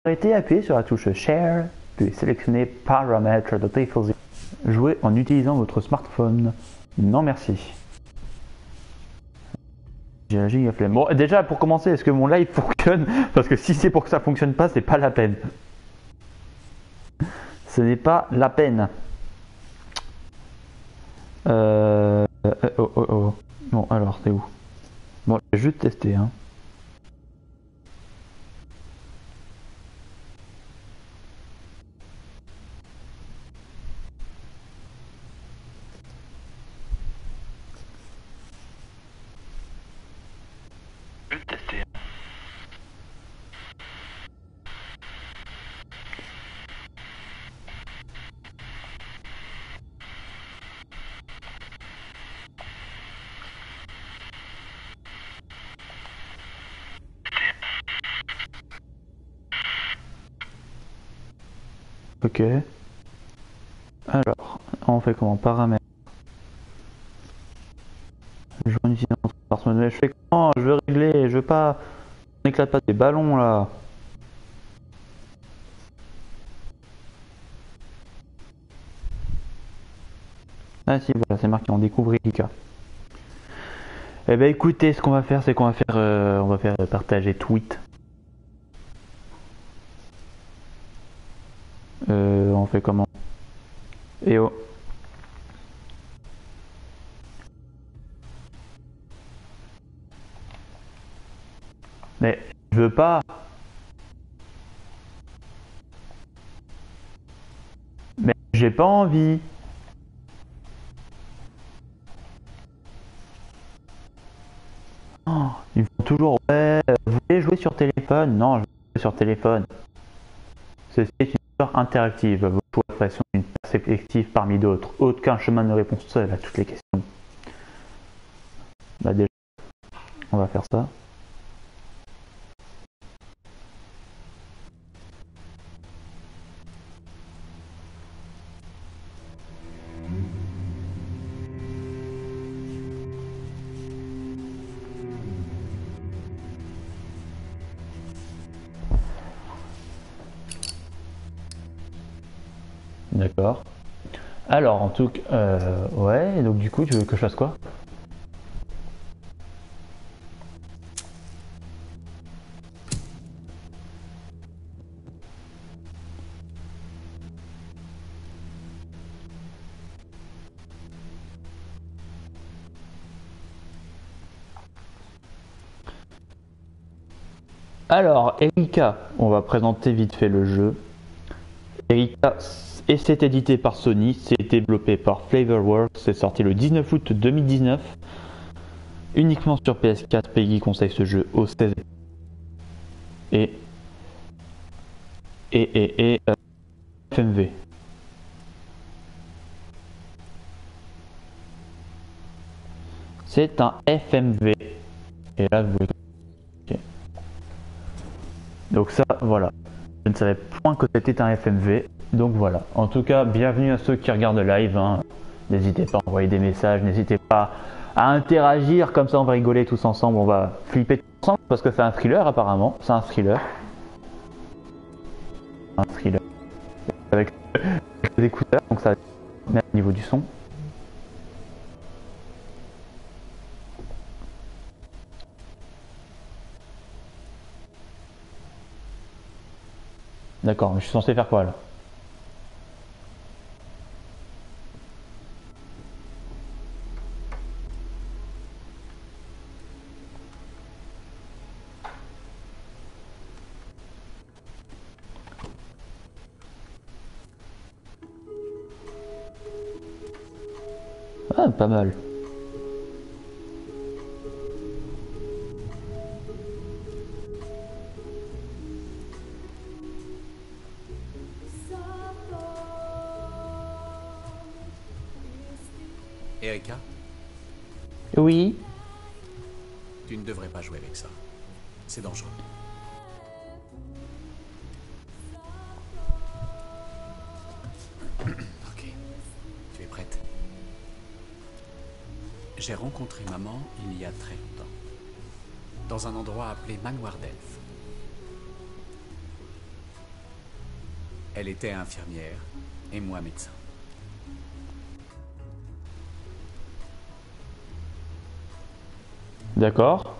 arrêter, appuyez sur la touche Share, puis sélectionnez Paramètres de Diffusion. Jouez en utilisant votre smartphone. Non merci. J'ai la giga flemme. Bon, déjà pour commencer, est-ce que mon live fonctionne? Parce que si c'est pour que ça fonctionne pas, c'est pas la peine. Ce n'est pas la peine. Oh. Bon, alors, c'est où? Bon, je vais juste tester, hein. Ok. Alors, on fait comment? Paramètres. Je vais en utiliser un smartphone. Mais je fais comment? Je veux régler, je veux pas. On n'éclate pas des ballons là. Ah si, voilà, c'est marqué, on découvre Erika. Eh ben écoutez, ce qu'on va faire, c'est qu'on va faire partager tweet. On fait comment? Et oh. Mais je veux pas. Mais j'ai pas envie. Oh, ils font toujours. Ouais, vous voulez jouer sur téléphone? Non, je veux jouer sur téléphone. Ceci est une histoire interactive. Vos choix sont une perspective parmi d'autres. Aucun chemin ne répond seul à toutes les questions. Bah déjà, on va faire ça. D'accord. Alors, en tout cas, ouais, donc du coup, tu veux que je fasse quoi? Alors, Erika, on va présenter vite fait le jeu. Erika, et c'est édité par Sony, c'est développé par Flavorworks, c'est sorti le 19 août 2019. Uniquement sur PS4, Peggy conseille ce jeu au 16 et FMV. C'est un FMV. Et là, vous voulez... Okay. Donc ça, voilà. Je ne savais point que c'était un FMV. Donc voilà. En tout cas, bienvenue à ceux qui regardent le live. Hein. N'hésitez pas à envoyer des messages. N'hésitez pas à interagir. Comme ça, on va rigoler tous ensemble. On va flipper tous ensemble parce que c'est un thriller apparemment. C'est un thriller. Un thriller. Avec les écouteurs. Donc ça met au niveau du son. D'accord, mais je suis censé faire quoi là? Ah, pas mal. Erika, Oui. tu ne devrais pas jouer avec ça. C'est dangereux. Ok, tu es prête? J'ai rencontré maman il y a très longtemps, dans un endroit appelé Manoir d'Elfe. Elle était infirmière et moi médecin. D'accord.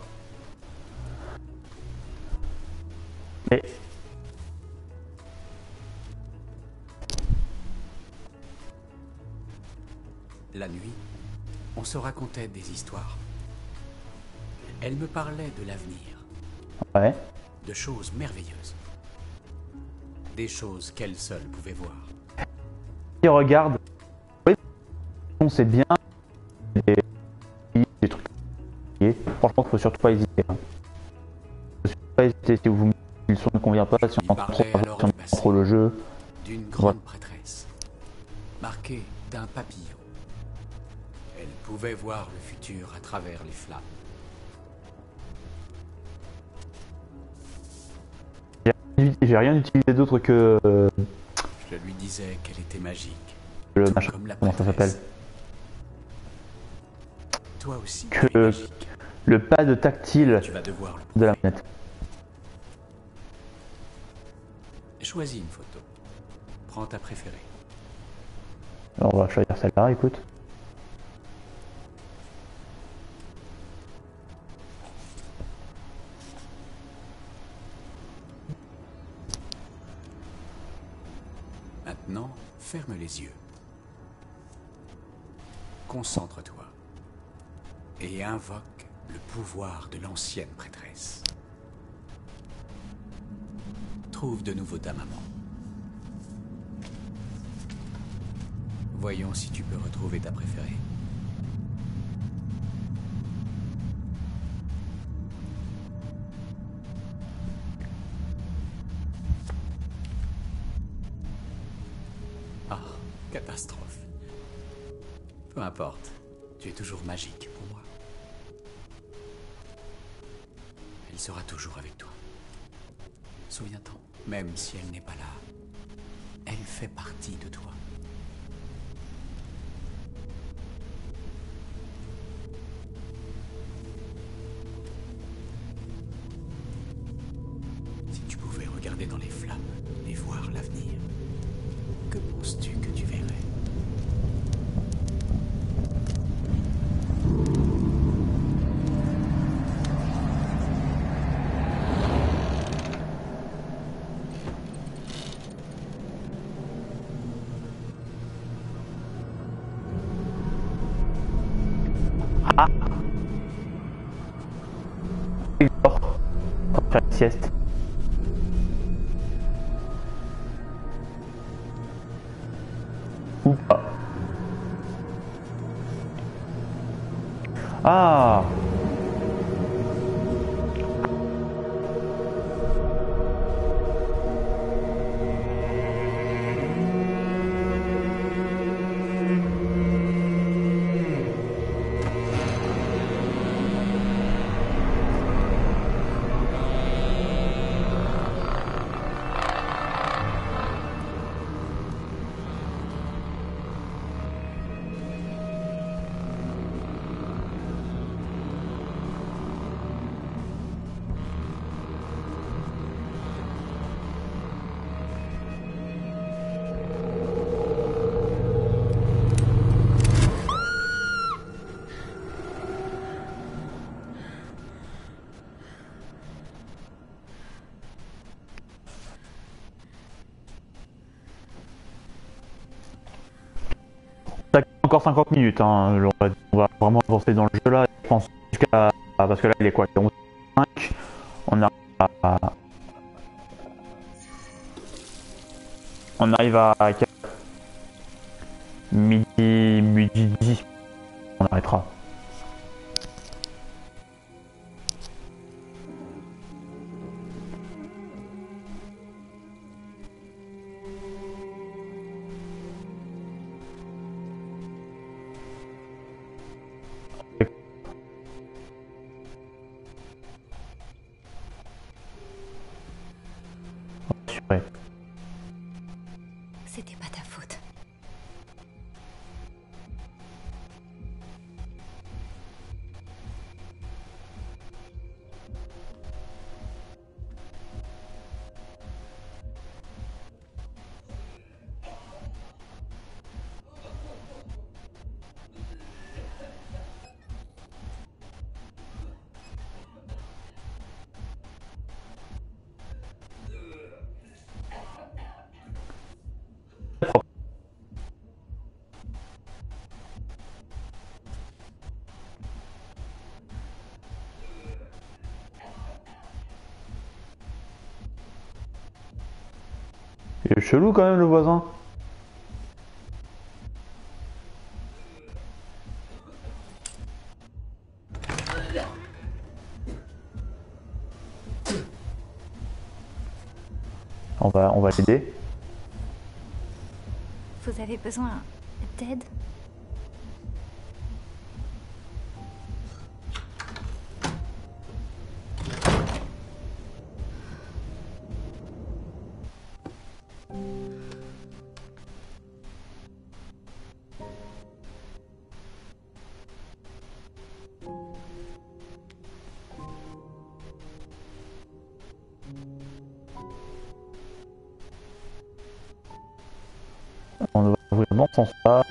Mais La nuit, on se racontait des histoires. Elle me parlait de l'avenir, ouais. de choses merveilleuses. Des choses qu'elle seule pouvait voir. Si regarde, oui, c'est bien. Des trucs. Franchement, faut surtout pas hésiter. Hein. Faut surtout pas hésiter si vous si le son ne convient pas, si Il on entend trop, parlait alors si on du entend passé, trop le jeu. d'une grande prêtresse, marquée d'un papillon. Elle pouvait voir le futur à travers les flammes. J'ai rien utilisé d'autre que Je lui disais qu'elle était magique, le tout machin. comme la Comment ça s'appelle? prêtresse. Toi aussi, tu es Que magique. le pad tactile Tu vas devoir le de la prouver. manette. Choisis une photo. Prends ta préférée. Alors on va choisir celle-là, écoute. Maintenant, ferme les yeux. Concentre-toi. Et invoque le pouvoir de l'ancienne prêtresse. Trouve de nouveau ta maman. Voyons si tu peux retrouver ta préférée. Ah, catastrophe. Peu importe, tu es toujours magique pour moi. Elle sera toujours avec toi. Souviens-t'en, même si elle n'est pas là, elle fait partie de toi. Si tu pouvais regarder dans les flammes et voir l'avenir, que penses-tu que tu verrais? Il dort. On va faire une sieste. Ou pas. Ah! Ça encore 50 minutes, hein. On va vraiment avancer dans le jeu là, je pense jusqu'à... Parce que là il est quoi? Il est 11h05. On arrive à midi 10. On arrêtera. Ouais. C'était pas ta faute. Il est chelou quand même le voisin. On va l'aider. Vous avez besoin d'aide? On va ouvrir dans ce sens-là.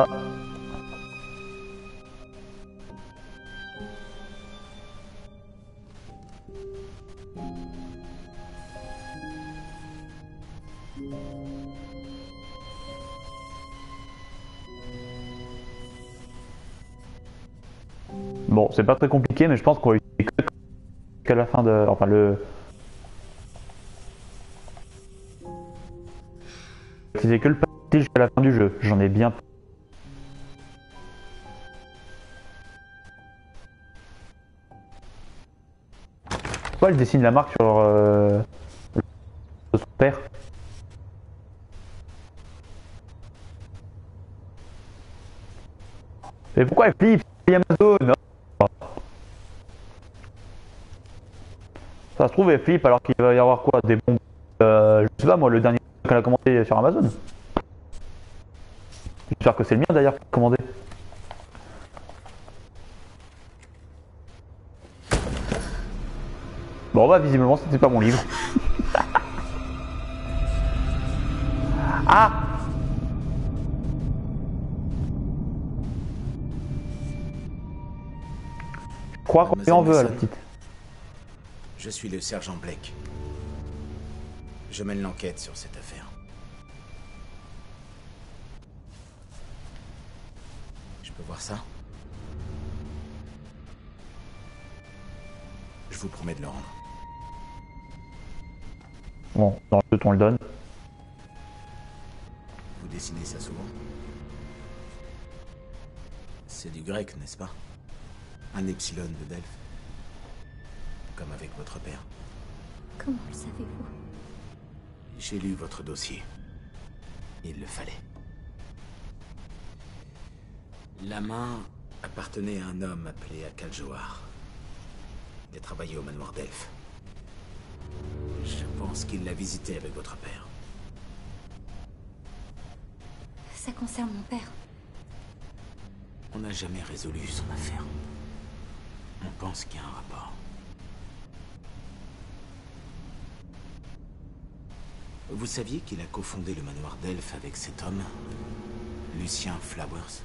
Bon, c'est pas très compliqué, mais je pense qu'on va utiliser qu'à la fin de... Enfin, utiliser que le parti jusqu'à la fin du jeu. J'en ai bien... Pourquoi elle dessine la marque sur son père? Mais pourquoi elle flippe? C'est Amazon. Ça se trouve elle flippe alors qu'il va y avoir quoi? Des bombes. Je sais pas moi, le dernier qu'elle a commandé sur Amazon. J'espère que c'est le mien d'ailleurs qui a commandé. Bon bah visiblement c'était pas mon livre. Ah! Je crois qu'on lui en veut à la petite. Je suis le sergent Blake. Je mène l'enquête sur cette affaire. Je peux voir ça? Je vous promets de le rendre. Bon, dans le jeu on le donne. Vous dessinez ça souvent? C'est du grec, n'est-ce pas? Un epsilon de Delphes. Comme avec votre père. Comment le savez-vous? J'ai lu votre dossier. Il le fallait. La main appartenait à un homme appelé Akal Johar. Il a travaillé au manoir d'Elfe. Je pense qu'il l'a visité avec votre père. Ça concerne mon père. On n'a jamais résolu son affaire. On pense qu'il y a un rapport. Vous saviez qu'il a cofondé le manoir d'Elfe avec cet homme, Lucien Flowers?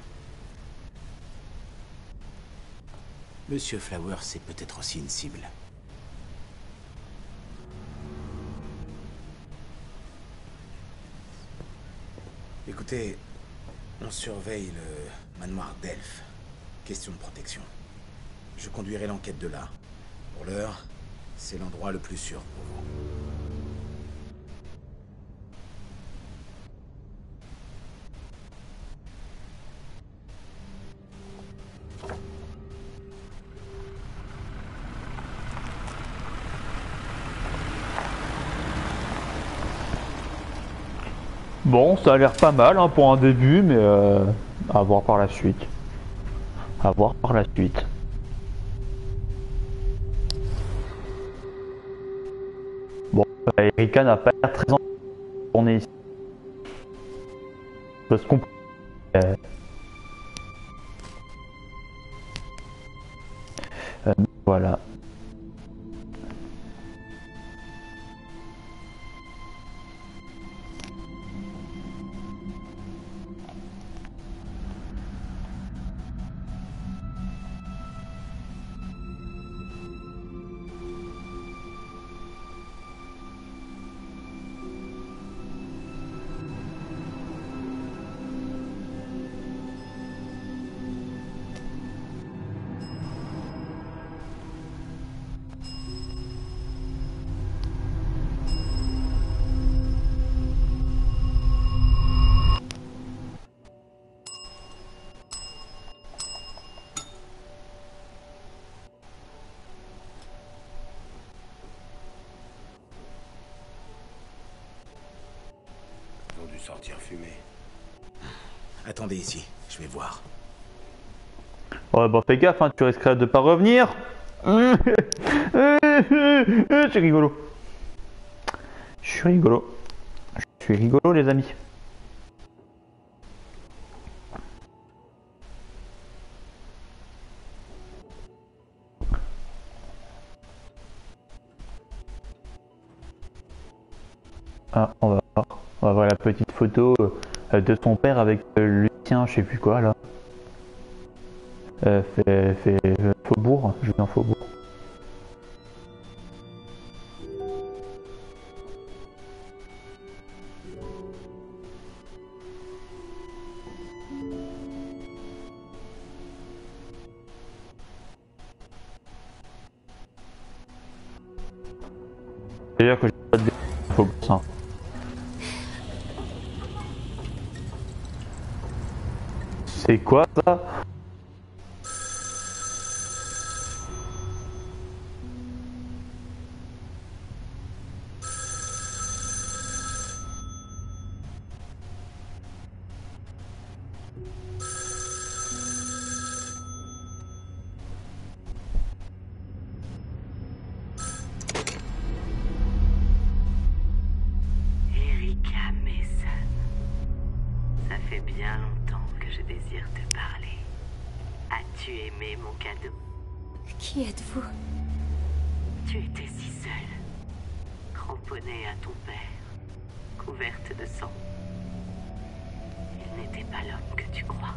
Monsieur Flowers est peut-être aussi une cible. Écoutez, on surveille le manoir d'Elfe. Question de protection. Je conduirai l'enquête de là. Pour l'heure, c'est l'endroit le plus sûr pour vous. Bon, ça a l'air pas mal hein, pour un début, mais à voir par la suite. À voir par la suite. Bon, Erika n'a pas l'air très en tournée ici. Je se comprends. Voilà. sortir fumer. Attendez ici, je vais voir. Ouais, bon, fais gaffe, hein, tu risquerais de pas revenir. C'est rigolo. Je suis rigolo. Je suis rigolo, les amis. Ah, on va voir la petite photo de son père avec Lucien, je sais plus quoi là. Faubourg, Julien Faubourg. C'est-à-dire que j'ai pas de Faubourg, ça. C'est quoi ça? Erika Mason. Ça fait bien longtemps que je désire te parler. As-tu aimé mon cadeau? Qui êtes-vous? Tu étais si seule, cramponnée à ton père, couverte de sang. Il n'était pas l'homme que tu crois.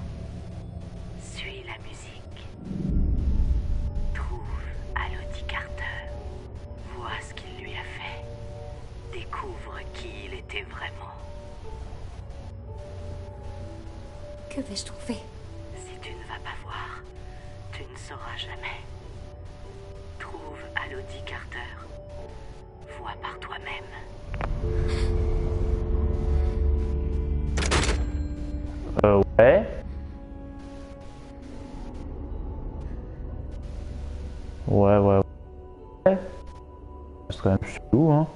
Suis la musique. Trouve Elodie Carter. Vois ce qu'il lui a fait. Découvre qui il était vraiment. Que vais-je trouver? Si tu ne vas pas voir, tu ne sauras jamais. Trouve Elodie Carter. Vois par toi-même. Ouais. Ouais. Ça serait un peu chelou, hein.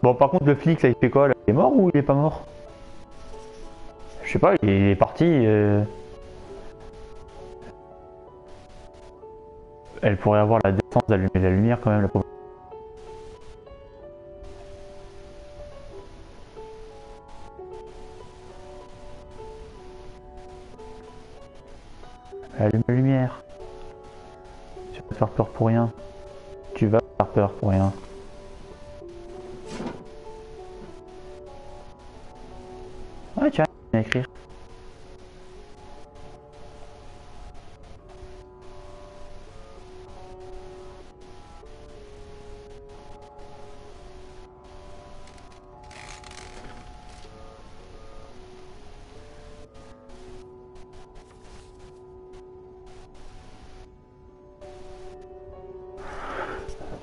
Bon, par contre, le flic, là, il fait quoi, là? Il est mort ou il est pas mort? Je sais pas, il est parti. Elle pourrait avoir la défense d'allumer la lumière quand même, la pauvre. Allume la lumière. Tu vas te faire peur pour rien. Tu vas te faire peur pour rien. Ah tiens, il va écrire.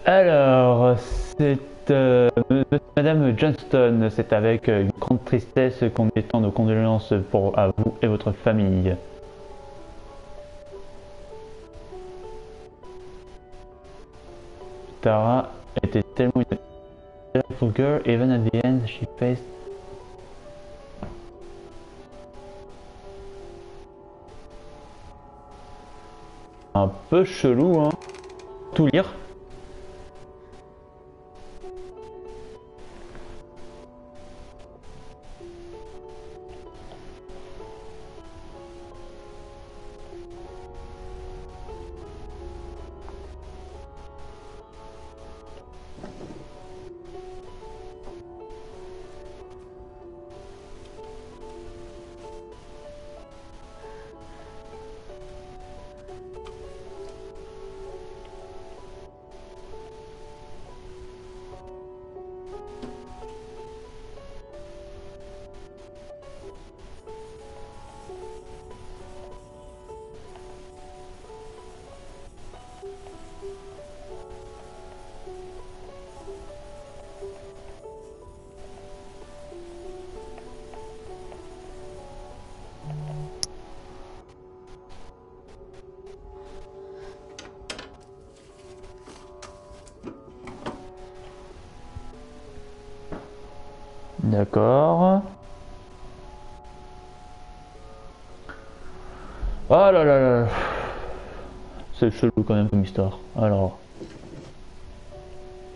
Alors, c'est Madame Johnston, c'est avec une grande tristesse qu'on étend nos condoléances à vous et votre famille. Tara était tellement une beautiful girl, even at the end she faced. Un peu chelou, hein. Tout lire. D'accord. Oh là là là. C'est chelou quand même comme histoire. Alors.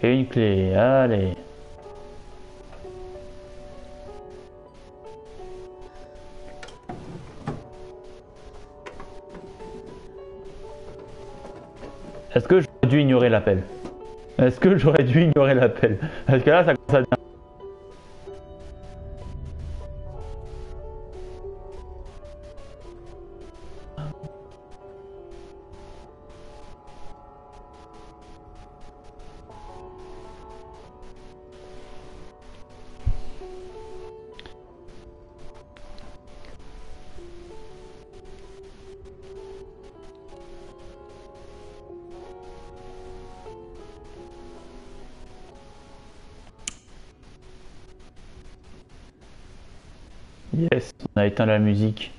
Et une clé, allez. Est-ce que j'aurais dû ignorer l'appel? Est-ce que j'aurais dû ignorer l'appel? Parce que là, ça commence à bien. Yes, on a éteint la musique.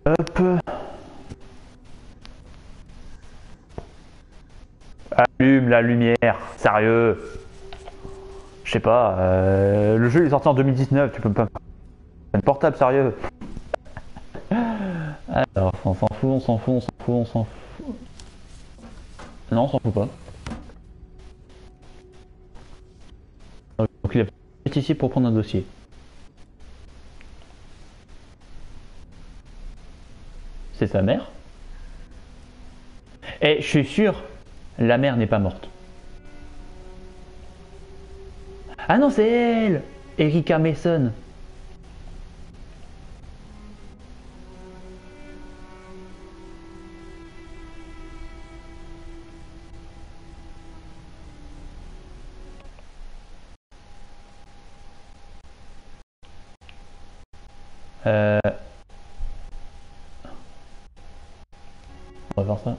Hop. Allume la lumière, sérieux. Je sais pas, le jeu est sorti en 2019, tu peux pas... Un portable, sérieux. Alors, on s'en fout, on s'en fout, on s'en fout, on s'en fout. Non, on s'en fout pas. Donc il est ici pour prendre un dossier. C'est sa mère. Et je suis sûr, la mère n'est pas morte. Ah non, c'est elle, Erica Mason. On va faire ça.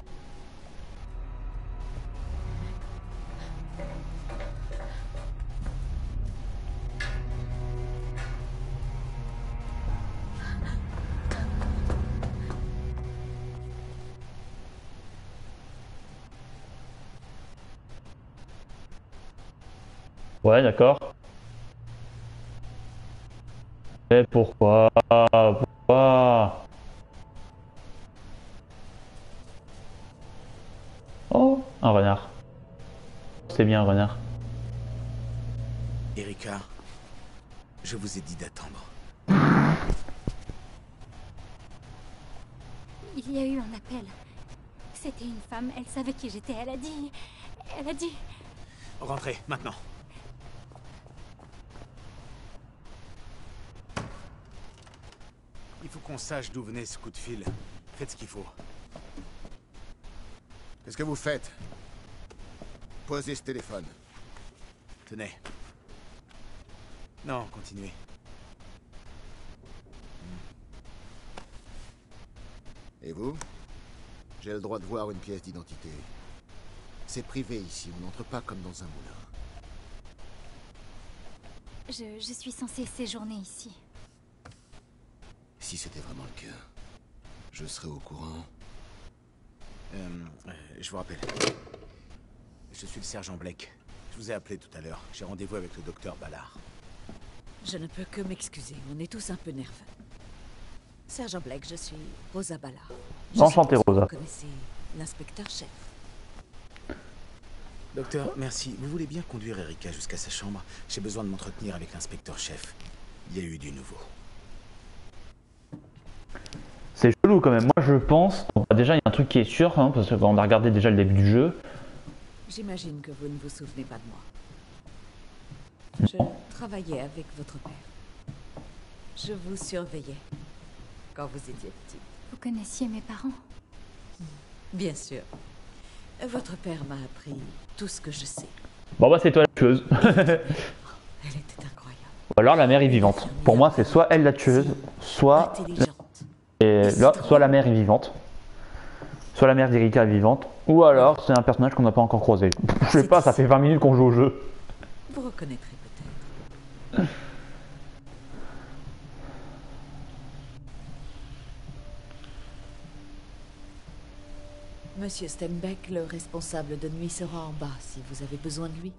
Ouais, d'accord. Mais pourquoi? Pourquoi? Oh, un renard. C'est bien un renard. Erika, je vous ai dit d'attendre. Il y a eu un appel. C'était une femme, elle savait qui j'étais, elle a dit... Elle a dit... Rentrez, maintenant. Il faut qu'on sache d'où venait ce coup de fil. Faites ce qu'il faut. Qu'est-ce que vous faites? Posez ce téléphone. Tenez. Non, continuez. Et vous? J'ai le droit de voir une pièce d'identité. C'est privé ici, on n'entre pas comme dans un moulin. Je suis censée séjourner ici. Si c'était vraiment le cas, je serais au courant. Je vous rappelle. Je suis le sergent Blake. Je vous ai appelé tout à l'heure. J'ai rendez-vous avec le docteur Ballard. Je ne peux que m'excuser, on est tous un peu nerveux. Sergent Blake, je suis Rosa Ballard. Enchanté, Rosa. Vous connaissez l'inspecteur-chef. Docteur, merci. Vous voulez bien conduire Erika jusqu'à sa chambre? J'ai besoin de m'entretenir avec l'inspecteur-chef. Il y a eu du nouveau. C'est chelou quand même. Moi je pense... Bon, déjà il y a un truc qui est sûr, hein, parce qu'on a regardé déjà le début du jeu. J'imagine que vous ne vous souvenez pas de moi. Je travaillais avec votre père. Je vous surveillais quand vous étiez petit. Vous connaissiez mes parents? Bien sûr. Votre père m'a appris tout ce que je sais. Bon bah c'est toi la tueuse. Elle était incroyable. Ou alors la mère est vivante. Pour moi c'est soit elle la tueuse, soit... Intelligente. Et là, soit la mère est vivante. Soit la mère d'Erika est vivante. Ou alors c'est un personnage qu'on n'a pas encore croisé. Je sais pas, ça fait 20 minutes qu'on joue au jeu. Vous reconnaîtrez peut-être. Monsieur Stenbeck, le responsable de nuit, sera en bas si vous avez besoin de lui.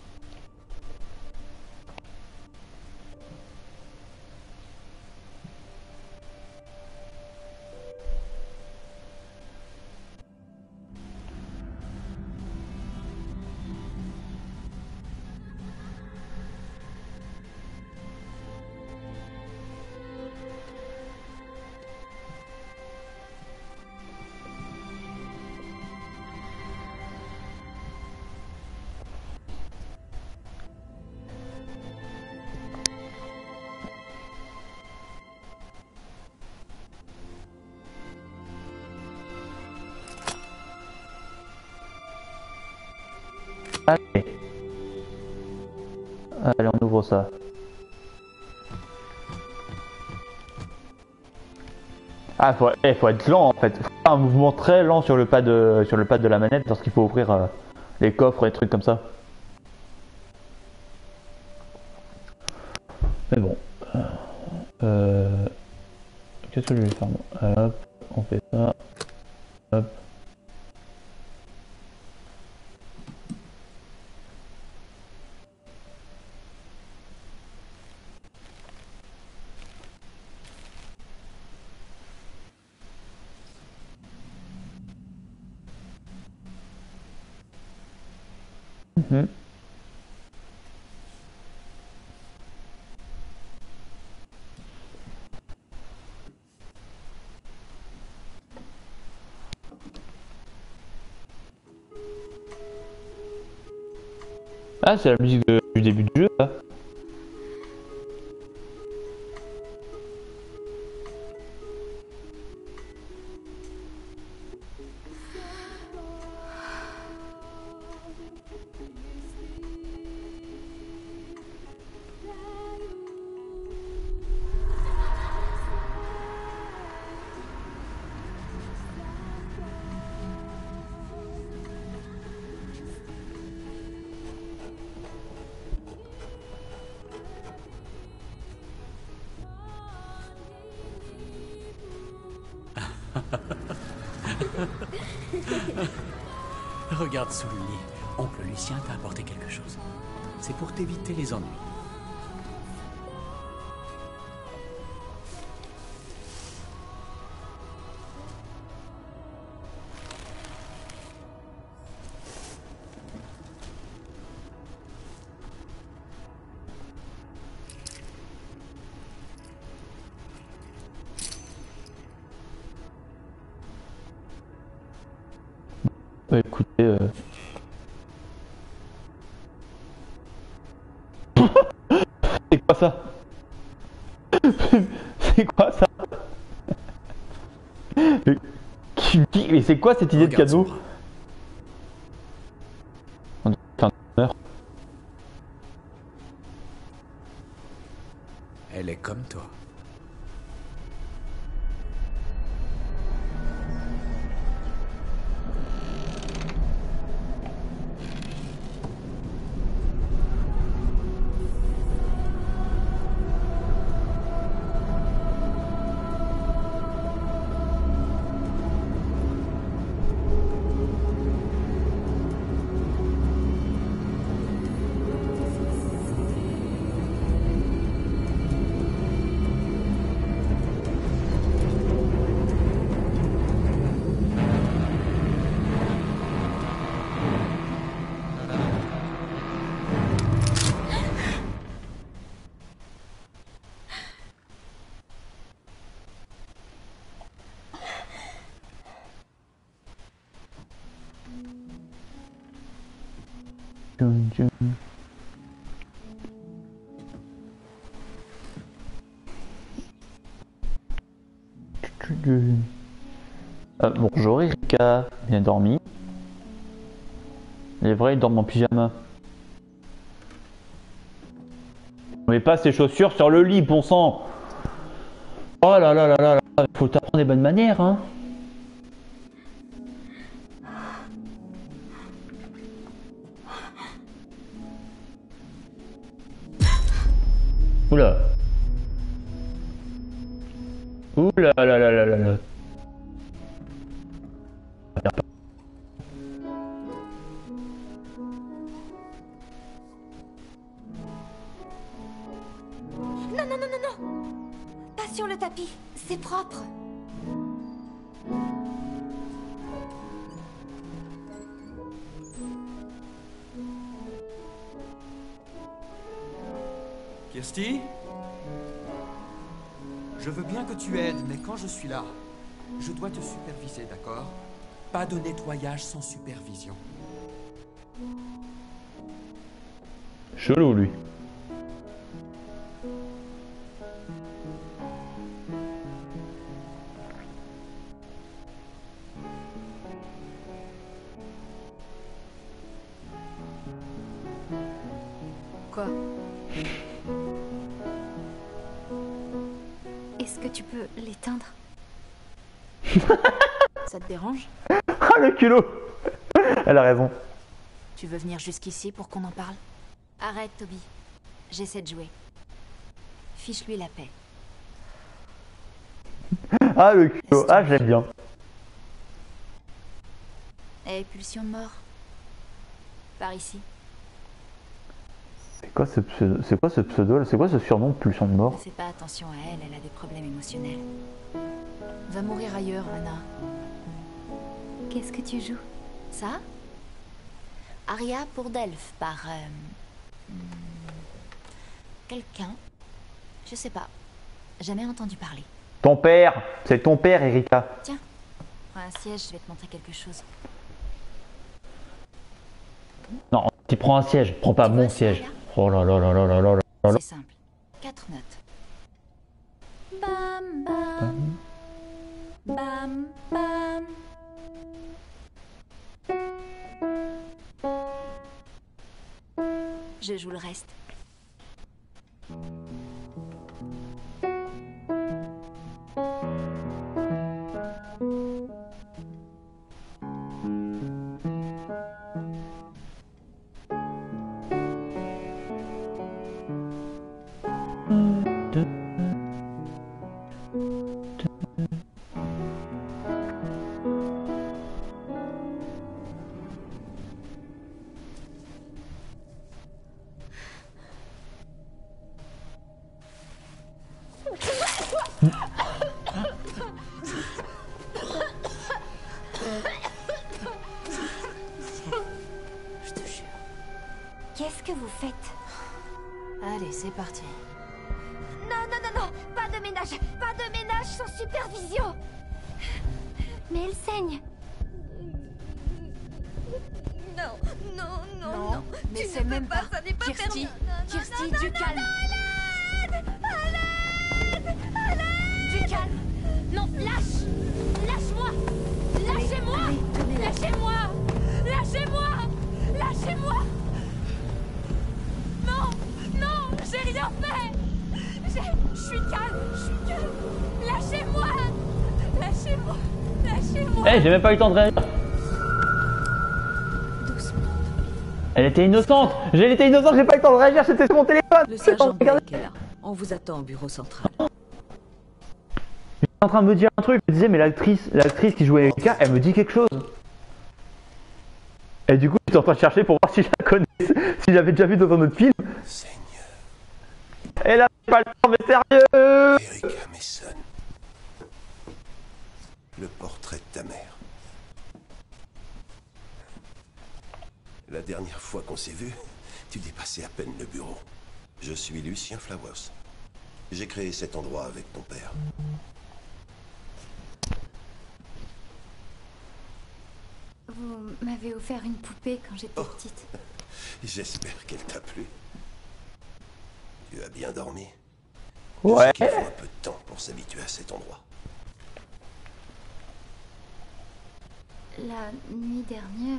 Allez. Allez, on ouvre ça. Ah, faut être lent en fait. Faut faire un mouvement très lent sur le pad de la manette lorsqu'il faut ouvrir les coffres et des trucs comme ça. Mais bon. Qu'est-ce que je vais faire moi? Hop, on fait ça. Hop. Mhm. Ah, c'est la musique du début du jeu là. Regarde sous le lit. Oncle Lucien t'a apporté quelque chose. C'est pour t'éviter les ennuis. Bah, écoutez, c'est quoi ça? C'est quoi ça? Mais, mais c'est quoi cette idée de Regarde son cadeau? bras. On dirait un honneur. Elle est comme toi. Dun, dun. Bonjour Erika, bien dormi. Il est vrai, il dort en pyjama. On met pas ses chaussures sur le lit, bon sang. Oh là là là là là, faut t'apprendre des bonnes manières, hein. Oula. Oula là là là là là. Pas sur le tapis, c'est propre. Kirsty? Je veux bien que tu aides, mais quand je suis là, je dois te superviser, d'accord? Pas de nettoyage sans supervision. Chelou, lui. Quoi? Est-ce que tu peux l'éteindre? Ça te dérange? Ah, le culot. Elle a raison. Tu veux venir jusqu'ici pour qu'on en parle? Arrête, Toby. J'essaie de jouer. Fiche-lui la paix. Ah, le culot. Ah, j'aime bien. Et pulsion de mort. Par ici. C'est quoi ce pseudo? C'est quoi ce pseudo? C'est quoi ce surnom de pulsion de Ne mort? fais pas attention à elle, elle a des problèmes émotionnels. Va mourir ailleurs, Anna. Qu'est-ce que tu joues? Ça? Aria pour Delphes par... quelqu'un. Je sais pas. Jamais entendu parler. Ton père. C'est ton père, Erika. Tiens. Prends un siège, je vais te montrer quelque chose. Non, tu prends un siège. Prends pas Tu mon vois ça, siège. là? Oh là là là là là là là là. C'est simple. 4 notes. Bam bam. Bam bam. Je joue le reste. Je te jure. Qu'est-ce que vous faites? Allez, c'est parti. Non, non, non, non. Pas de ménage. Pas de ménage sans supervision. Mais elle saigne. Non, non, non, Non, non. mais Tu c'est ne même peux pas, pas. ça n'est pas Kirsty, permis. Non, non, Kirsty, non, du non, calme. non, à l'aide. À l'aide. Du calme. Non, lâche. Lâche-moi. Lâchez-moi. Lâchez-moi. Lâchez-moi. Lâchez-moi. Non, non, j'ai rien fait. Je suis calme, je suis calme. Lâchez-moi. Lâchez-moi. Lâchez-moi. Eh, j'ai même pas eu le temps de réagir. Doucement. Elle était innocente. Elle était innocente, j'ai pas eu le temps de réagir. C'était sur mon téléphone. Le J'étais sergent Blake est là. On vous attend au bureau central. en train de me dire un truc. Je me disais, mais l'actrice qui jouait Erika, elle me dit quelque chose. Et du coup, j'étais en train de chercher pour voir si je la connaissais, si j'avais déjà vu dans un autre film. Seigneur, Et là, j'ai pas le temps, mais sérieux. Erika Mason. Le portrait de ta mère. La dernière fois qu'on s'est vu, tu dépassais à peine le bureau. Je suis Lucien Flowers. J'ai créé cet endroit avec ton père. Vous m'avez offert une poupée quand j'étais Oh. petite. J'espère qu'elle t'a plu. Tu as bien dormi? Ouais. Je sais qu'il faut un peu de temps pour s'habituer à cet endroit. La nuit dernière,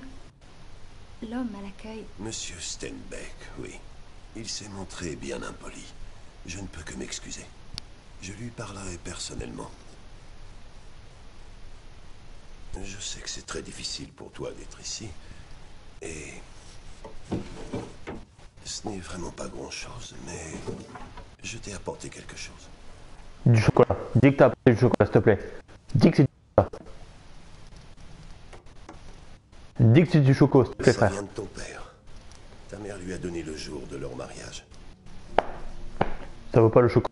l'homme à l'accueil. Monsieur Steinbeck, oui. Il s'est montré bien impoli. Je ne peux que m'excuser. Je lui parlerai personnellement. Je sais que c'est très difficile pour toi d'être ici. Et... ce n'est vraiment pas grand-chose, mais... je t'ai apporté quelque chose. Du chocolat. Dis que t'as apporté du chocolat, s'il te plaît. Dis que c'est du chocolat. Dis que c'est du choco, s'il te plaît, Ça frère. vient de ton père. Ta mère lui a donné le jour de leur mariage. Ça vaut pas le chocolat.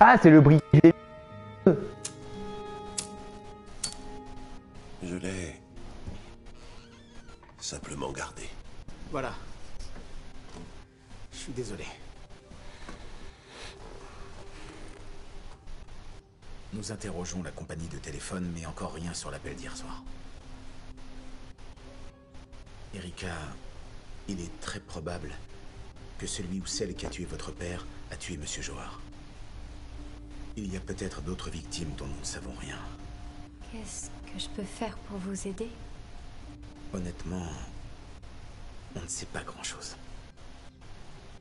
Ah, c'est le briquet. Je l'ai simplement gardé. Voilà. Je suis désolé. Nous interrogeons la compagnie de téléphone, mais encore rien sur l'appel d'hier soir. Erika, il est très probable que celui ou celle qui a tué votre père a tué Monsieur Johar. Il y a peut-être d'autres victimes dont nous ne savons rien. Qu'est-ce que je peux faire pour vous aider? Honnêtement, on ne sait pas grand-chose.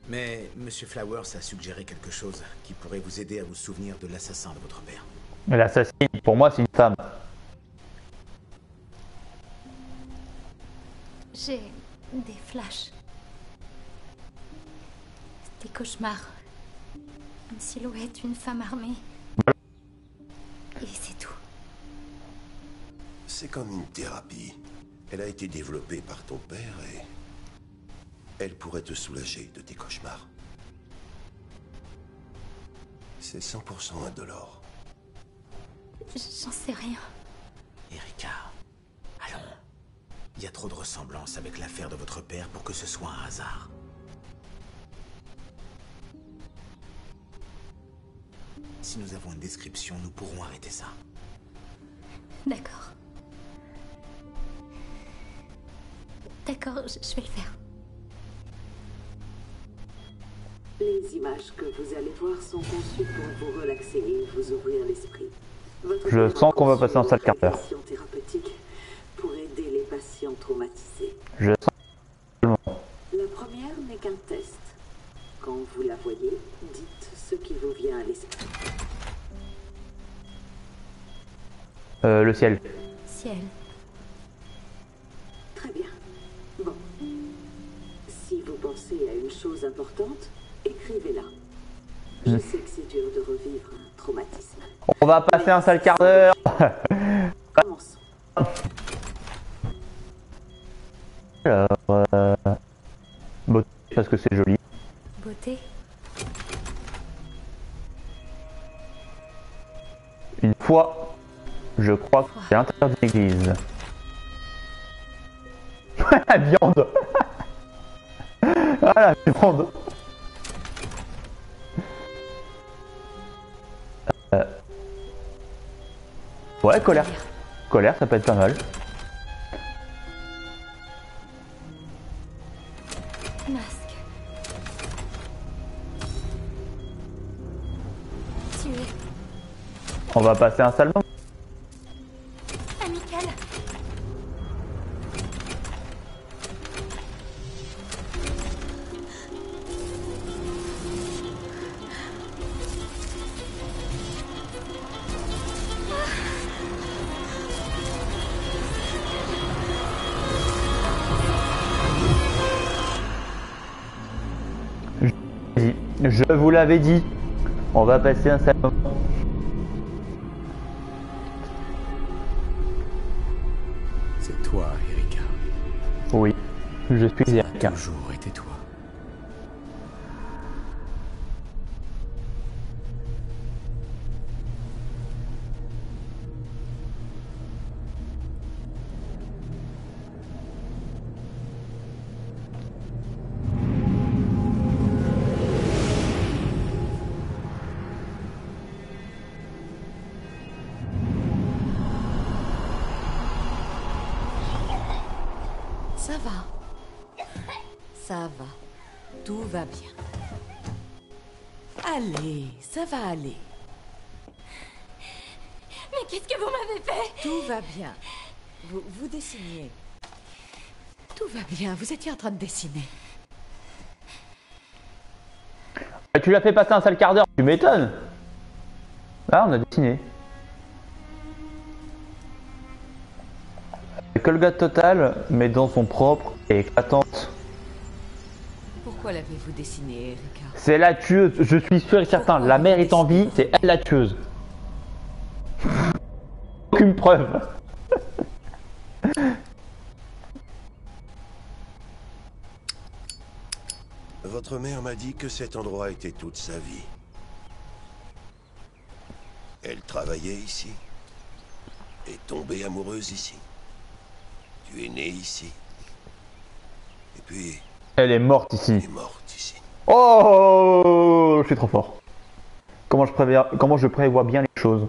Mais Monsieur Flowers a suggéré quelque chose qui pourrait vous aider à vous souvenir de l'assassin de votre père. L'assassine, pour moi, c'est une femme. J'ai des flashs. Des cauchemars. Une silhouette, une femme armée. Et c'est tout. C'est comme une thérapie. Elle a été développée par ton père et elle pourrait te soulager de tes cauchemars. C'est 100% indolore. J'en sais rien. Erika, allons. Il y a trop de ressemblances avec l'affaire de votre père pour que ce soit un hasard. Si nous avons une description, nous pourrons arrêter ça. D'accord. D'accord, je vais le faire. Les images que vous allez voir sont conçues pour vous relaxer et vous ouvrir l'esprit. Je sens qu'on va passer en salle quart d'heure. Thérapeutique pour aider les patients traumatisés. Je sens. La première n'est qu'un test. Quand vous la voyez, dites ce qui vous vient à l'esprit. Le ciel. Ciel. Très bien. Bon. Si vous pensez à une chose importante, écrivez-la. Je sais que c'est dur de revivre un traumatisme. On va passer un sale quart d'heure. Commençons. Alors, beauté, parce que c'est joli. Beauté. Une fois, je crois que c'est interdit d'église. La viande. Ah, la viande. Ouais, colère. Colère, ça peut être pas mal. Masque. Tuer. On va passer un sale moment. Amical. Je vous l'avais dit. On va passer un sale moment. C'est toi, Erika. Oui, je suis Ça a Erika. toujours été toi. Ça va. Ça va. Tout va bien. Allez, ça va aller. Mais qu'est-ce que vous m'avez fait? Tout va bien. Vous dessiniez. Tout va bien, vous étiez en train de dessiner. Tu l'as fait passer un sale quart d'heure, tu m'étonnes. Là, on a dessiné. Colgate totale, mais dans son propre et éclatante. Pourquoi l'avez-vous dessiné, Erika? C'est la tueuse, je suis sûr et certain. Pourquoi La mère est en vie, décidez-vous? c'est elle la tueuse. Aucune preuve. Votre mère m'a dit que cet endroit était toute sa vie. Elle travaillait ici. Est tombée amoureuse ici. Tu es né ici. Et puis, Elle est morte elle ici. est morte ici. Oh, je suis trop fort. Comment je prévois bien les choses.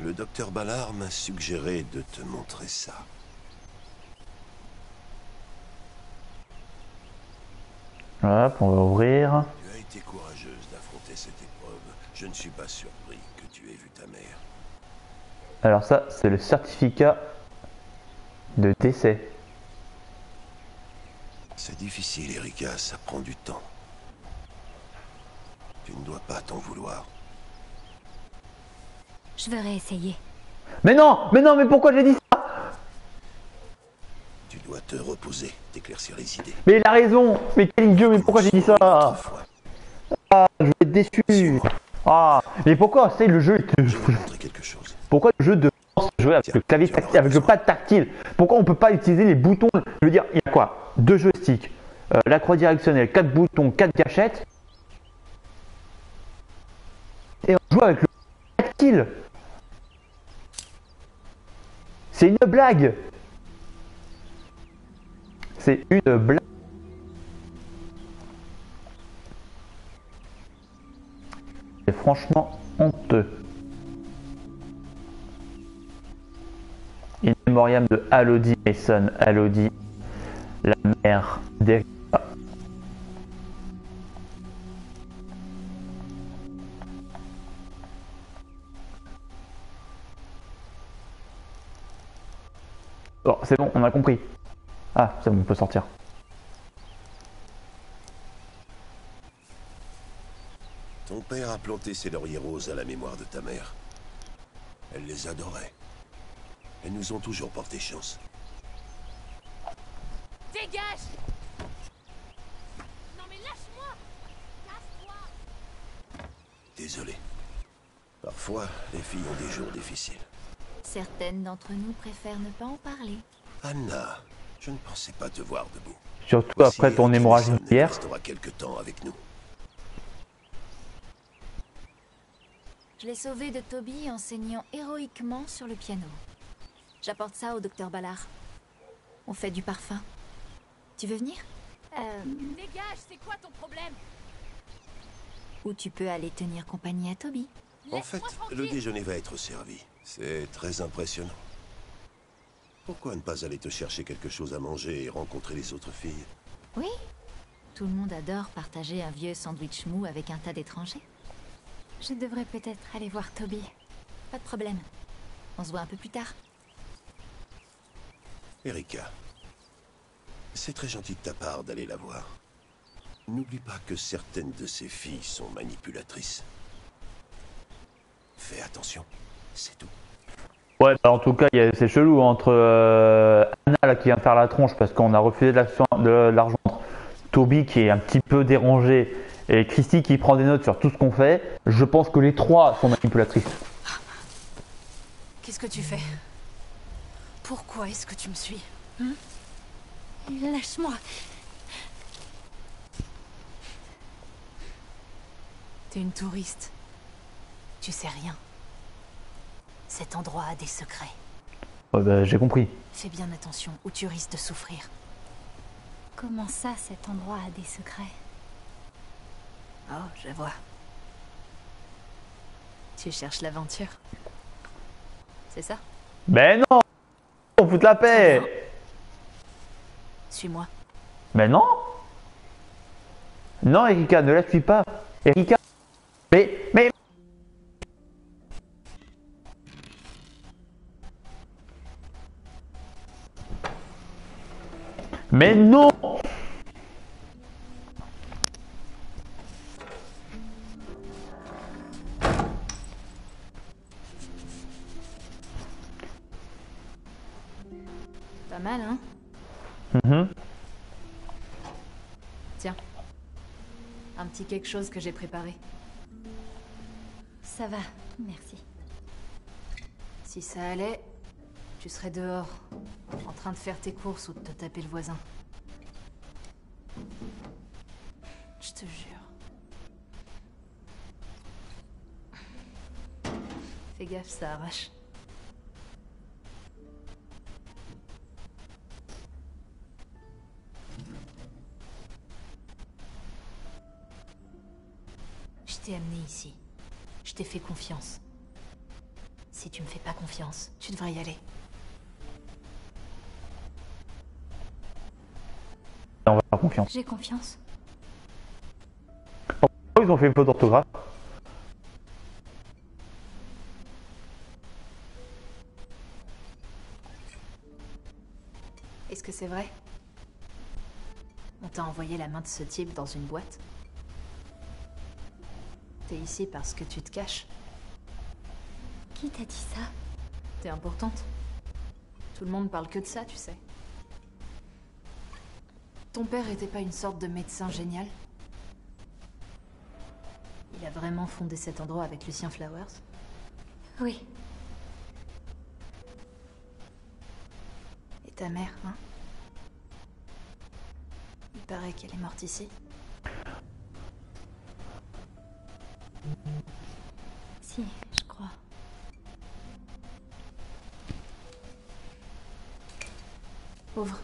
Le docteur Ballard m'a suggéré de te montrer ça. Hop, on va ouvrir. Tu as été courageuse d'affronter cette épreuve. Je ne suis pas surpris que tu aies vu ta mère. Alors ça, c'est le certificat de décès. C'est difficile, Erika, ça prend du temps. Tu ne dois pas t'en vouloir. Je vais réessayer. Mais mais pourquoi j'ai dit ça? Tu dois te reposer, t'éclaircir les idées. Mais il a raison. Mais quel idiot, mais pourquoi j'ai dit ça? Autrefois. Ah, je vais être déçu. Ah, mais pourquoi c'est le jeu Je vais te montrer quelque chose. Pourquoi le jeu de jouer avec le clavier tactile, avec le pad tactile? Pourquoi on peut pas utiliser les boutons? Je veux dire, il y a quoi? 2 joysticks, la croix directionnelle, 4 boutons, 4 gâchettes. Et on joue avec le tactile. C'est une blague. C'est une blague. C'est franchement honteux. In memoriam de Elodie Mason, Elodie, la mère d'Erika. Oh, c'est bon, on a compris. Ah, c'est bon, on peut sortir. Ton père a planté ses lauriers roses à la mémoire de ta mère. Elle les adorait. Elles nous ont toujours porté chance. Dégage! Non mais lâche-moi! Casse-toi! Désolé. Parfois, les filles ont des jours difficiles. Certaines d'entre nous préfèrent ne pas en parler. Anna, je ne pensais pas te voir debout. Surtout Voici après ton Eric hémorragie Mason, hier. il restera quelque temps avec nous. Je l'ai sauvé de Toby en saignant héroïquement sur le piano. J'apporte ça au docteur Ballard. On fait du parfum. Tu veux venir? Dégage, c'est quoi ton problème? Ou tu peux aller tenir compagnie à Toby. En fait, le déjeuner va être servi. C'est très impressionnant. Pourquoi ne pas aller te chercher quelque chose à manger et rencontrer les autres filles? Oui. Tout le monde adore partager un vieux sandwich mou avec un tas d'étrangers. Je devrais peut-être aller voir Toby. Pas de problème. On se voit un peu plus tard. Erika, c'est très gentil de ta part d'aller la voir. N'oublie pas que certaines de ces filles sont manipulatrices. Fais attention, c'est tout. Ouais, bah en tout cas, c'est chelou entre Anna là, qui vient faire la tronche parce qu'on a refusé de l'argent. Toby qui est un petit peu dérangé et Christy qui prend des notes sur tout ce qu'on fait. Je pense que les trois sont manipulatrices. Qu'est-ce que tu fais? Pourquoi est-ce que tu me suis? Lâche-moi. T'es une touriste. Tu sais rien. Cet endroit a des secrets. Ouais, bah, j'ai compris. Fais bien attention ou tu risques de souffrir. Comment ça, cet endroit a des secrets? Oh, je vois. Tu cherches l'aventure. C'est ça? Mais non! On fout la paix! Suis-moi. Mais non! Non, Erika, ne la suis pas. Erika! Mais... Mais non! Pas mal, hein? Tiens. Un petit quelque chose que j'ai préparé. Ça va, merci. Si ça allait, tu serais dehors, en train de faire tes courses ou de te taper le voisin. Je te jure. Fais gaffe, ça arrache. Je t'ai amené ici. Je t'ai fait confiance. Si tu me fais pas confiance, tu devrais y aller. On va faire confiance. J'ai confiance. Oh, ils ont fait une faute d'orthographe. Est-ce que c'est vrai? On t'a envoyé la main de ce type dans une boîte? T'es ici parce que tu te caches? Qui t'a dit ça? T'es importante. Tout le monde parle que de ça, tu sais. Ton père était pas une sorte de médecin génial? Il a vraiment fondé cet endroit avec Lucien Flowers? Oui. Et ta mère, hein? Il paraît qu'elle est morte ici. Si, je crois. Ouvre.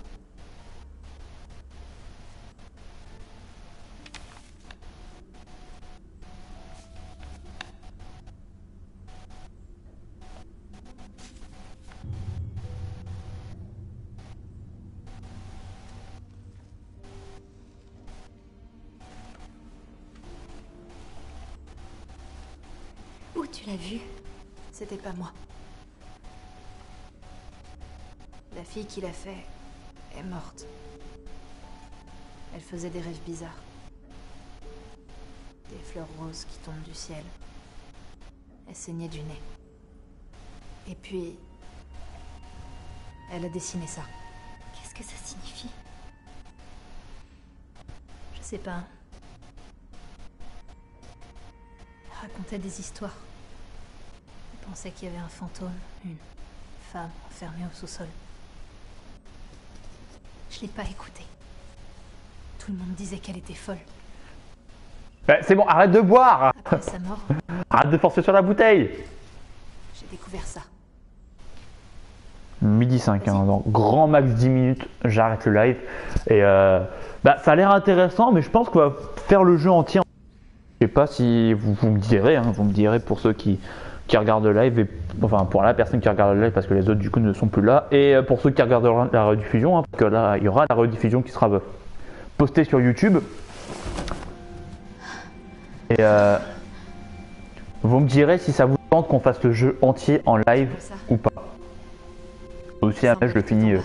Où tu l'as vu? C'était pas moi. La fille qui l'a fait est morte. Elle faisait des rêves bizarres. Des fleurs roses qui tombent du ciel. Elle saignait du nez. Et puis... elle a dessiné ça. Qu'est-ce que ça signifie? Je sais pas. Elle racontait des histoires. Elle pensait qu'il y avait un fantôme, une femme enfermée au sous-sol. Je l'ai pas écoutée. Tout le monde disait qu'elle était folle. Bah, c'est bon, arrête de boire. Après sa mort, Arrête de forcer sur la bouteille. j'ai découvert ça. Midi 5, hein, donc grand max 10 minutes, j'arrête le live. Et bah, ça a l'air intéressant, mais je pense qu'on va faire le jeu entier. Je sais pas si vous me direz, hein, vous me direz pour ceux qui regardent le live, et, enfin pour la personne qui regarde le live parce que les autres du coup ne sont plus là, et pour ceux qui regardent la rediffusion, hein, parce que là il y aura la rediffusion qui sera postée sur YouTube. Et vous me direz si ça vous tente qu'on fasse le jeu entier en live ou pas. Aussi après je le finis. Ça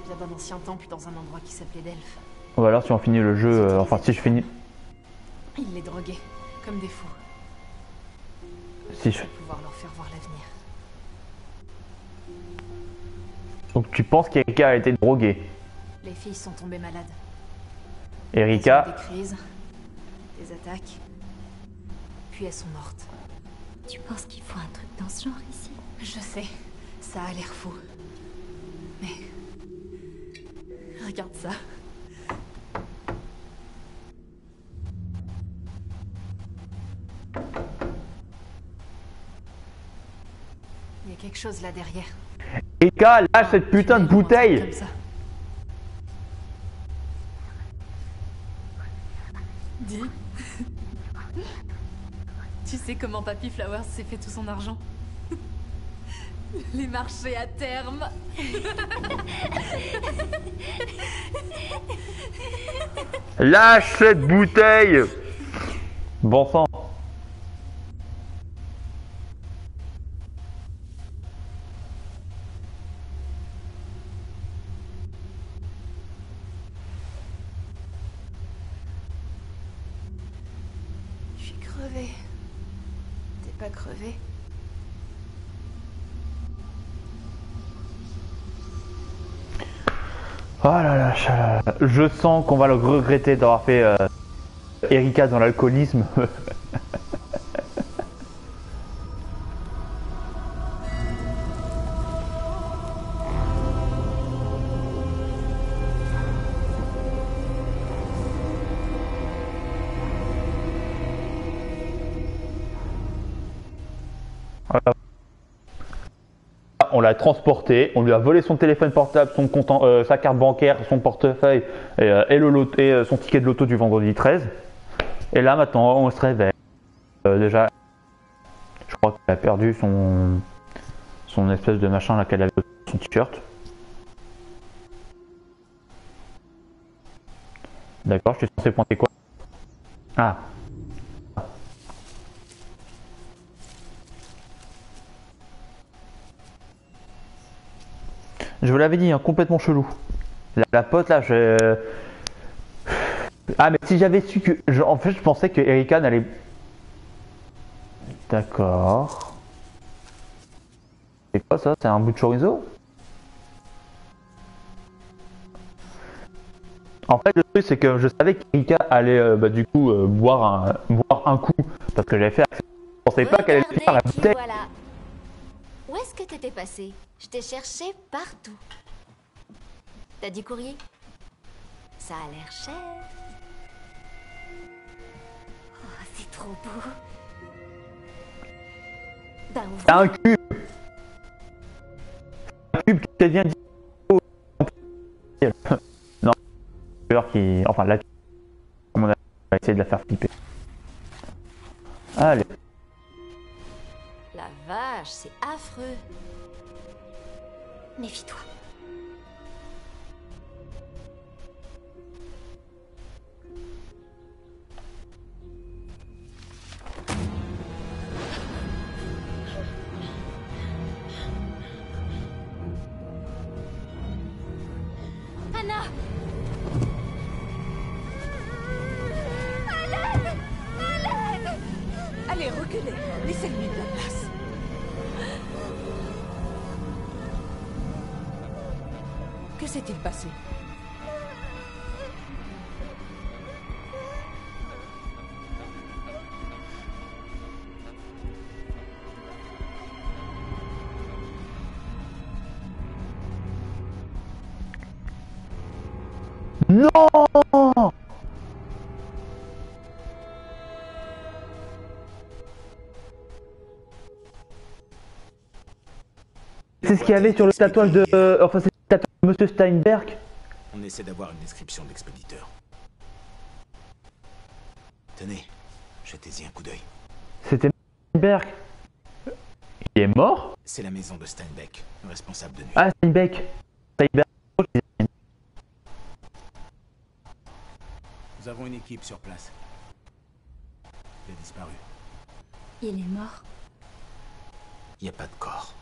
vient d'un ancien temple dans un endroit qui s'appelait Delphes. Ou alors si on finit le jeu, enfin si je finis. Ils les droguaient, comme des fous. Si je... Pour pouvoir leur faire voir l'avenir. Donc tu penses qu'Erika a été droguée? Les filles sont tombées malades. Erika. Elles ont eu des crises, des attaques, puis elles sont mortes. Tu penses qu'il faut un truc dans ce genre ici? Je sais, ça a l'air fou. Mais... regarde ça. Il y a quelque chose là derrière. Erika, lâche cette putain de bouteille! Comme ça. Dis. Tu sais comment Papy Flowers s'est fait tout son argent? Les marchés à terme. Lâche cette bouteille! Bon sang. Je suis crevée. T'es pas crevée? Oh là là, je sens qu'on va le regretter d'avoir fait Erika dans l'alcoolisme. on l'a transporté, on lui a volé son téléphone portable, son compte sa carte bancaire, son portefeuille et son ticket de loto du vendredi 13. Et là maintenant on se réveille. Déjà, je crois qu'elle a perdu son espèce de machin là qu'elle avait sur son t-shirt. D'accord, je suis censé pointer quoi? Ah. Je vous l'avais dit, hein, complètement chelou. La pote là, Ah mais si j'avais su que... En fait je pensais que Erika n'allait... D'accord. C'est quoi ça? C'est un bout de chorizo? En fait le truc c'est que je savais qu'Erika allait du coup boire un coup. Parce que j'avais fait... Je pensais pas qu'elle allait faire la bouteille. Voilà. Où est-ce que t'étais passé? Je t'ai cherché partout. T'as du courrier? Ça a l'air cher. Oh, c'est trop beau. Ben, ouvre. T'as un cube. Un cube qui vient dire... Non. Qui... Enfin là, on va essayer de la faire flipper. Allez. La vache, c'est affreux. Méfie-toi. Anna! À l'aide! À l'aide! Allez, reculez. Laissez-lui de la place. Que s'est-il passé? Non! C'est ce qu'il y avait sur le tatouage de... Enfin, c'est le tatouage de Monsieur Steinberg. On essaie d'avoir une description de l'expéditeur. Tenez, jetez-y un coup d'œil. C'était Steinberg. Il est mort? C'est la maison de Steinbeck, le responsable de nuit. Ah, Steinbeck. Steinberg. Nous avons une équipe sur place. Il a disparu. Il est mort. Il n'y a pas de corps.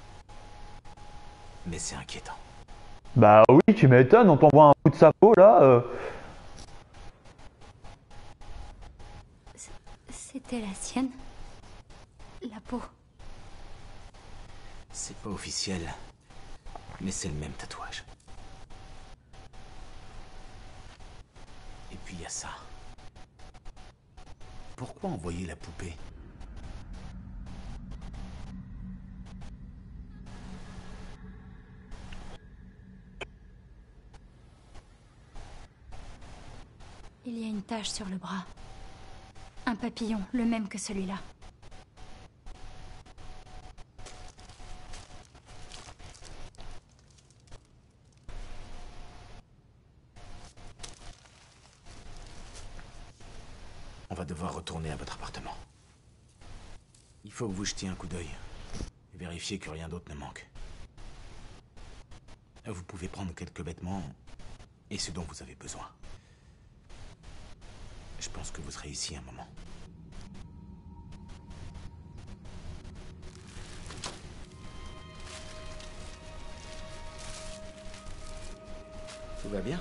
Mais c'est inquiétant. Bah oui, tu m'étonnes, on t'envoie un bout de sa peau là. C'était la sienne? La peau? C'est pas officiel, mais c'est le même tatouage. Et puis il y a ça. Pourquoi envoyer la poupée? Il y a une tache sur le bras. Un papillon, le même que celui-là. On va devoir retourner à votre appartement. Il faut que vous jetiez un coup d'œil et vérifier que rien d'autre ne manque. Vous pouvez prendre quelques vêtements et ce dont vous avez besoin. Je pense que vous serez ici un moment. Tout va bien?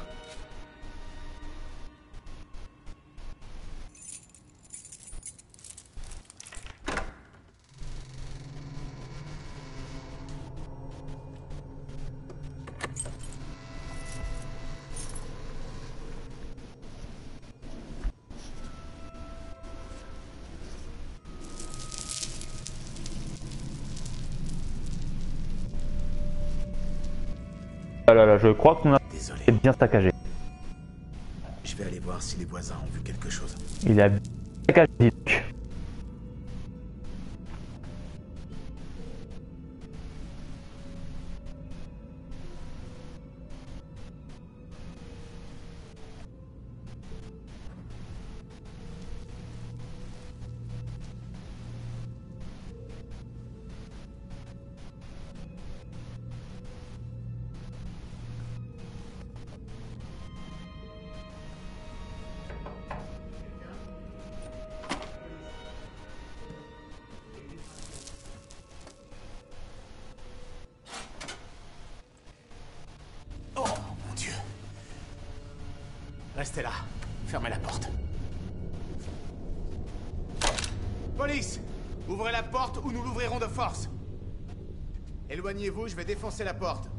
Ah là là, je crois qu'on a Désolé. bien saccagé. Je vais aller voir si les voisins ont vu quelque chose. Il a bien saccagé, dis donc. Restez là. Fermez la porte. Police! Ouvrez la porte ou nous l'ouvrirons de force. Éloignez-vous, je vais défoncer la porte.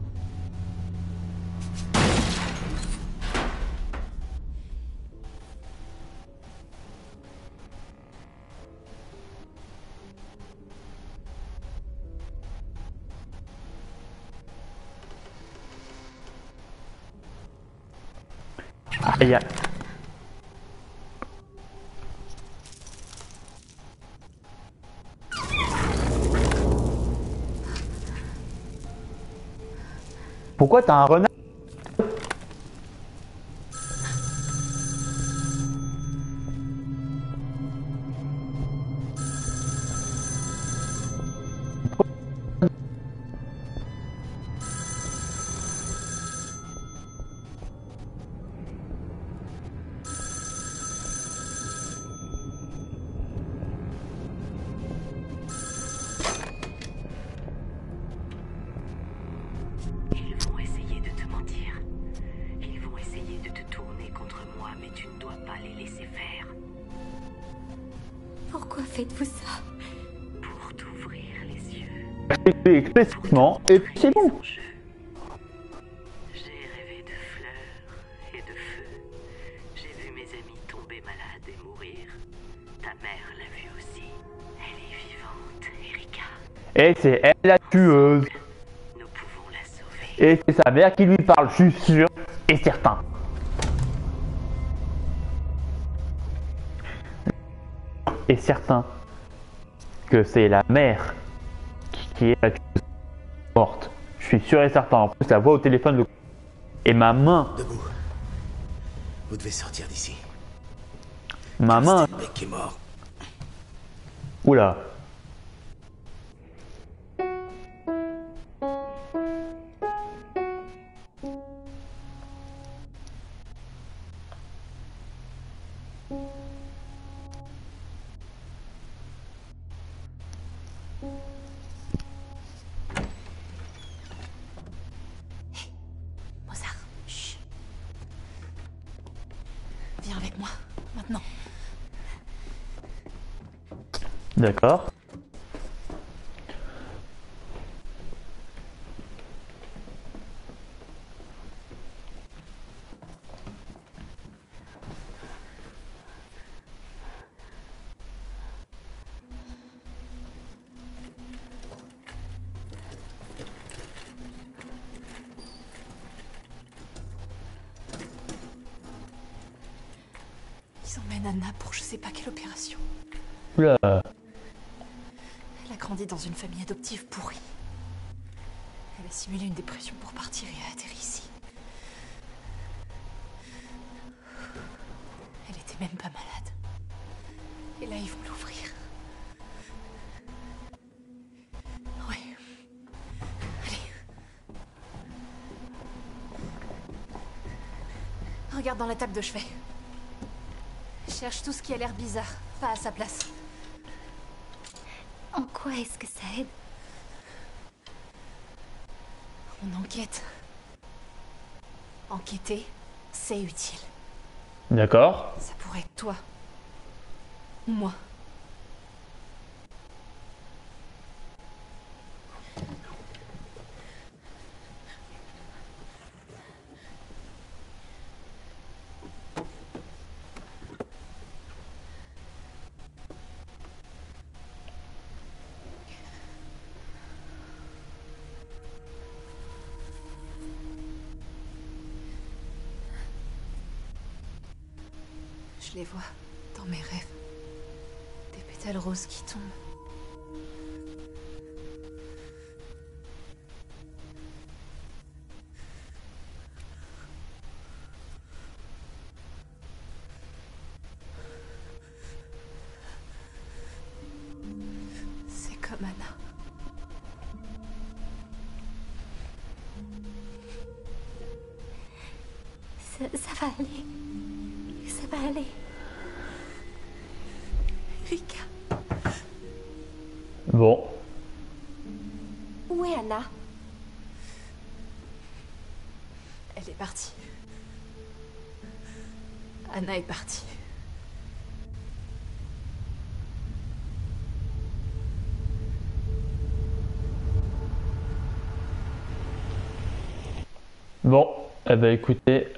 Aïe aïe. Pourquoi t'as un renard? Ils vont essayer de te mentir. Ils vont essayer de te tourner contre moi, mais tu ne dois pas les laisser faire. Pourquoi faites-vous ça? Pour t'ouvrir les yeux. Explicitement, et puis c'est bon. J'ai rêvé de fleurs et de feu. J'ai vu mes amis tomber malades et mourir. Ta mère l'a vu aussi. Elle est vivante, Erika. Et c'est elle la tueuse. Nous pouvons la sauver. Et c'est sa mère qui lui parle, je suis sûr et certain. Et certain que c'est la mère qui est la tueuse morte. Je suis sûr et certain. En plus, la voix au téléphone le... Et ma main. Debout. Vous devez sortir d'ici. Ma main. Le mec est mort. Oula. Mozart, chut. Viens avec moi, maintenant. D'accord. Ils emmènent Anna pour je sais pas quelle opération. Oula. Elle a grandi dans une famille adoptive pourrie. Elle a simulé une dépression pour partir et a atterri ici. Elle était même pas malade. Et là, ils vont l'ouvrir. Ouais. Allez. Regarde dans la table de chevet. Cherche tout ce qui a l'air bizarre, pas à sa place. En quoi est-ce que ça aide? On enquête. Enquêter, c'est utile. D'accord. Ça pourrait être toi. Ou moi. Je les vois dans mes rêves. Des pétales roses qui tombent. C'est comme Anna. Ça va aller. Ça va aller. Erika. Bon. Où est Anna? Elle est partie. Anna est partie. Bon, eh ben écoutez,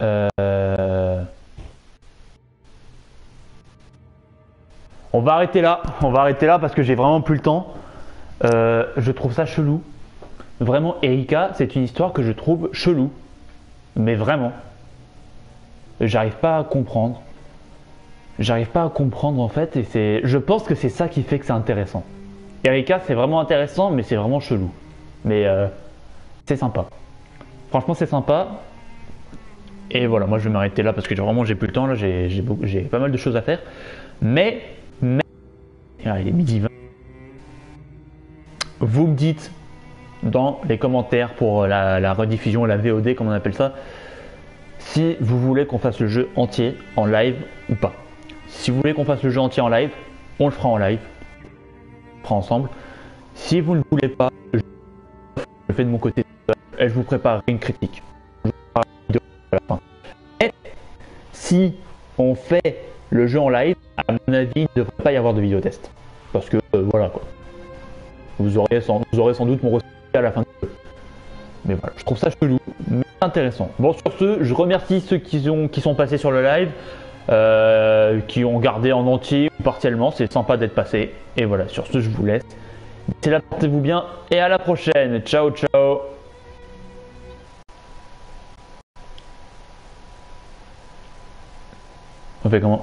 on va arrêter là. On va arrêter là parce que j'ai vraiment plus le temps. Je trouve ça chelou. Vraiment, Erika, c'est une histoire que je trouve chelou. Mais vraiment. J'arrive pas à comprendre. J'arrive pas à comprendre en fait. Et je pense que c'est ça qui fait que c'est intéressant. Erika, c'est vraiment intéressant, mais c'est vraiment chelou. Mais c'est sympa. Franchement, c'est sympa. Et voilà, moi je vais m'arrêter là parce que vraiment j'ai plus le temps. Là, j'ai pas mal de choses à faire. Mais ah, il est midi 20. Vous me dites dans les commentaires pour la rediffusion, la VOD comme on appelle ça, si vous voulez qu'on fasse le jeu entier en live ou pas. Si vous voulez qu'on fasse le jeu entier en live, on le fera en live. On le fera ensemble. Si vous ne voulez pas, je le fais de mon côté et je vous préparerai une critique. Je vous préparerai une vidéo à la fin. Et si on fait le jeu en live, à mon avis, il ne devrait pas y avoir de vidéo test. Parce que voilà quoi. Vous aurez sans doute mon ressenti à la fin du jeu. Mais voilà, je trouve ça chelou, mais intéressant. Bon, sur ce, je remercie ceux qui sont passés sur le live, qui ont regardé en entier ou partiellement. C'est sympa d'être passé. Et voilà, sur ce, je vous laisse. D'ici là, portez-vous bien et à la prochaine. Ciao, ciao. On fait comment ?